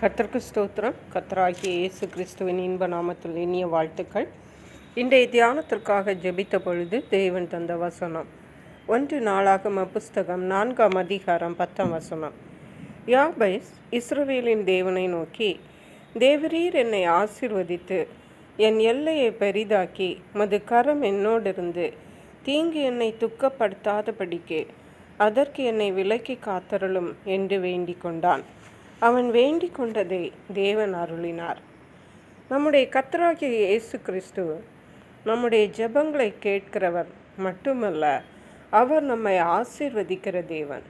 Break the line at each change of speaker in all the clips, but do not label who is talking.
கர்த்தருக்கு ஸ்தோத்திரம். கர்த்தராகிய இயேசு கிறிஸ்துவின் இன்ப நாமத்தில் இனிய வாழ்த்துக்கள். இன்றைய தியானத்திற்காக ஜெபித்த பொழுது தேவன் தந்த வசனம் 1 நாளாகம புஸ்தகம் 4ஆம் அதிகாரம் 10ஆம் வசனம். யாபேஸ் இஸ்ரவேலின் தேவனை நோக்கி, தேவரீர் என்னை ஆசீர்வதித்து என் எல்லையை பெரிதாக்கி மது கரம் என்னோடிருந்து தீங்கு என்னை துக்கப்படுத்தாதபடிக்கு அதற்கு என்னை விலக்கி காத்தருளும் என்று வேண்டிக் கொண்டான். அவன் வேண்டிக் கொண்டதை தேவன் அருளினார். நம்முடைய கர்த்தராகிய இயேசு கிறிஸ்து நம்முடைய ஜெபங்களை கேட்கிறவர் மட்டுமல்ல, அவர் நம்மை ஆசீர்வதிக்கிற தேவன்.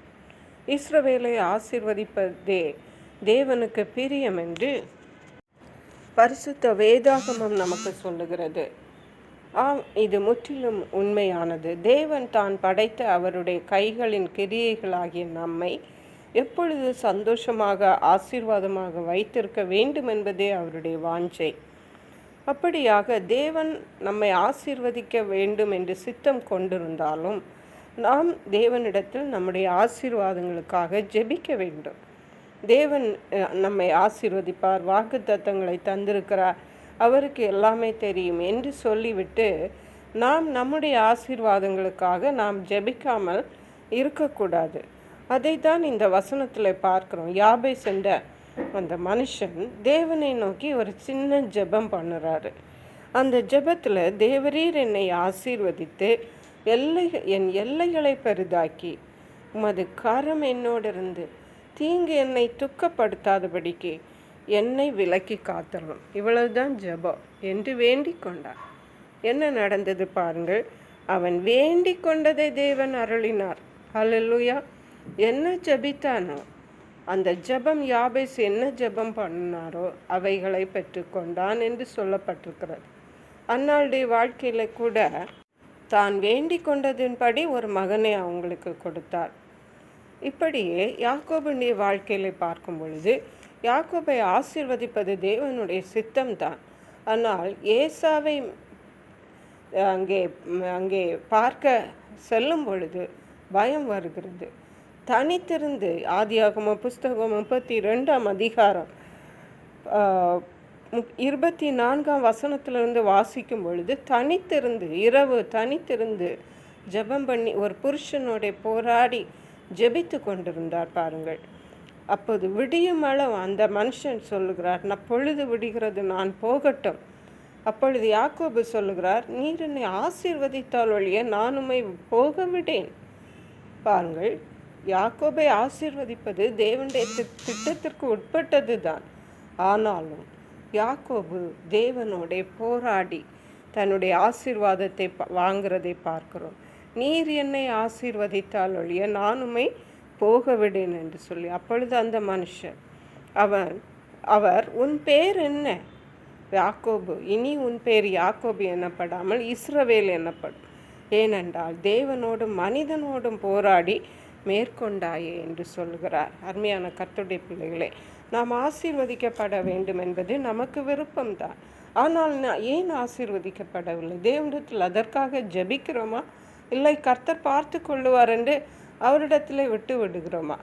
இஸ்ரவேலை ஆசீர்வதிப்பதே தேவனுக்கு பிரியம் என்று பரிசுத்த வேதாகமம் நமக்கு சொல்லுகிறது. இது முற்றிலும் உண்மையானது. தேவன் தான் படைத்த அவருடைய கைகளின் கிரியைகளாகிய நம்மை எப்பொழுது சந்தோஷமாக ஆசீர்வாதமாக வைத்திருக்க வேண்டும் என்பதே அவருடைய வாஞ்சை. அப்படியாக தேவன் நம்மை ஆசீர்வதிக்க வேண்டும் என்று சித்தம் கொண்டிருந்தாலும் நாம் தேவனிடத்தில் நம்முடைய ஆசீர்வாதங்களுக்காக ஜெபிக்க வேண்டும். தேவன் நம்மை ஆசீர்வதிப்பார், வாக்குத்தத்தங்களை தந்திருக்கிறார், அவருக்கு எல்லாமே தெரியும் என்று சொல்லிவிட்டு நாம் நம்முடைய ஆசீர்வாதங்களுக்காக நாம் ஜெபிக்காமல் இருக்கக்கூடாது. அதை தான் இந்த வசனத்தில் பார்க்குறோம். யாபேஸ் என்ற அந்த மனுஷன் தேவனை நோக்கி ஒரு சின்ன ஜெபம் பண்ணுறாரு. அந்த ஜெபத்தில், தேவரீர் என்னை ஆசீர்வதித்து என் எல்லைகளை பெரிதாக்கி உமது கரம் என்னோடிருந்து தீங்கு என்னை துக்கப்படுத்தாதபடிக்கு என்னை விலக்கி காத்தரணும். இவ்வளவுதான் ஜெபம் என்று வேண்டிக் கொண்டார். என்ன நடந்தது பாருங்கள். அவன் வேண்டிக் கொண்டதை தேவன் அருளினார். ஹல்லேலூயா. என்ன ஜெபித்தானோ அந்த ஜெபம், யாபேஸ் என்ன ஜெபம் பண்ணினாரோ அவைகளை பெற்றுக்கொண்டான் என்று சொல்லப்பட்டிருக்கிறது. அன்னாளுடைய வாழ்க்கையில் கூட தான் வேண்டிக் கொண்டதின்படி ஒரு மகனை அவங்களுக்கு கொடுத்தார். இப்படியே யாக்கோபுடைய வாழ்க்கையில் பார்க்கும் பொழுது யாக்கோபை ஆசீர்வதிப்பது தேவனுடைய சித்தம்தான். ஆனால் ஏசாவை அங்கே பார்க்க செல்லும் பொழுது பயம் வருகிறது. தனித்திருந்து, ஆதியாகம புஸ்தகம் 32ஆம் அதிகாரம் 24ஆம் வசனத்திலிருந்து வாசிக்கும் பொழுது இரவு தனித்திருந்து ஜெபம் பண்ணி ஒரு புருஷனோட போராடி ஜெபித்து கொண்டிருந்தார் பாருங்கள். அப்போது விடியும் அளவு அந்த மனுஷன் சொல்லுகிறார், நான் பொழுது விடுகிறது, நான் போகட்டும். அப்பொழுது யாக்கோபு சொல்லுகிறார், நீர் என்னை ஆசீர்வதித்தால் ஒழிய நான் உம்மை போக விடேன். பாருங்கள், யாக்கோபை ஆசீர்வதிப்பது தேவனுடைய திட்டத்திற்கு உட்பட்டது தான். ஆனாலும் யாக்கோபு தேவனோட போராடி தன்னுடைய ஆசீர்வாதத்தை வாங்கிறதை பார்க்கிறோம். நீர் என்னை ஆசீர்வதித்தால் ஒழிய நான் உம்மை போக விடேன் என்று சொல்லி, அப்பொழுது அந்த மனுஷன் அவர் உன் பேர் என்ன? யாக்கோபு. இனி உன் பேர் யாக்கோபு எனப்படாமல் இஸ்ரவேல் எனப்படும். ஏனென்றால் தேவனோடும் மனிதனோடும் போராடி மேற்கொண்டாயே என்று சொல்கிறார். அருமையான கர்த்தருடைய பிள்ளைகளே, நாம் ஆசீர்வதிக்கப்பட வேண்டும் என்பது நமக்கு விருப்பம்தான். ஆனால் ஏன் ஆசீர்வதிக்கப்படவில்லை? தேவனிடத்தில் அதற்காக ஜெபிக்கிறோமா? இல்லை கர்த்தர் பார்த்து கொள்ளுவார் என்று அவரிடத்தில் விட்டு விடுகிறோமா?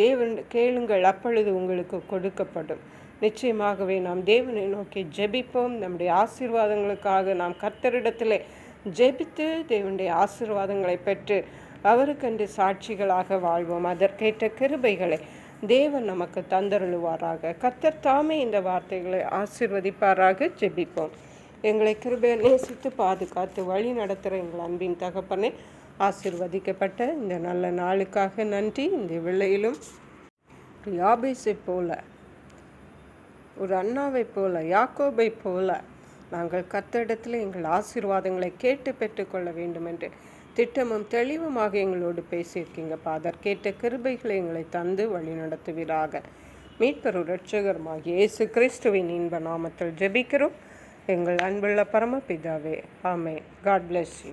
தேவன் கேளுங்கள், அப்பொழுது உங்களுக்கு கொடுக்கப்படும். நிச்சயமாகவே நாம் தேவனை நோக்கி ஜெபிப்போம். நம்முடைய ஆசீர்வாதங்களுக்காக நாம் கர்த்தரிடத்தில் ஜெபித்து தேவனுடைய ஆசீர்வாதங்களை பெற்று அவருக்கென்று சாட்சிகளாக வாழ்வோம். அதற்கேற்ற கிருபைகளை தேவன் நமக்கு தந்தருளுவாராக. கர்த்தர் தாமே இந்த வார்த்தைகளை ஆசீர்வதிப்பாராக. ஜெபிப்போம். எங்களை கிருபையை நேசித்து பாதுகாத்து வழி நடத்துகிற எங்கள் அன்பின் தகப்பனே, ஆசீர்வதிக்கப்பட்ட இந்த நல்ல நாளுக்காக நன்றி. இந்த வேளையிலும் யாபேஸை போல, ஒரு அண்ணாவை போல, யாக்கோபை போல நாங்கள் கர்த்தரிடத்தில் எங்கள் ஆசீர்வாதங்களை கேட்டு பெற்றுக்கொள்ள வேண்டும் என்று திட்டமும் தெளிவுமாக எங்களோடு பேசியிருக்கீங்க. அதற்கேற்ற கிருபைகளை எங்களை தந்து வழி நடத்துவீராக. மீட்பர் இரட்சகருமாகிய இயேசு கிறிஸ்துவின் இன்ப நாமத்தில் ஜெபிக்கிறோம் எங்கள் அன்புள்ள பரமபிதாவே. ஆமென். God bless you.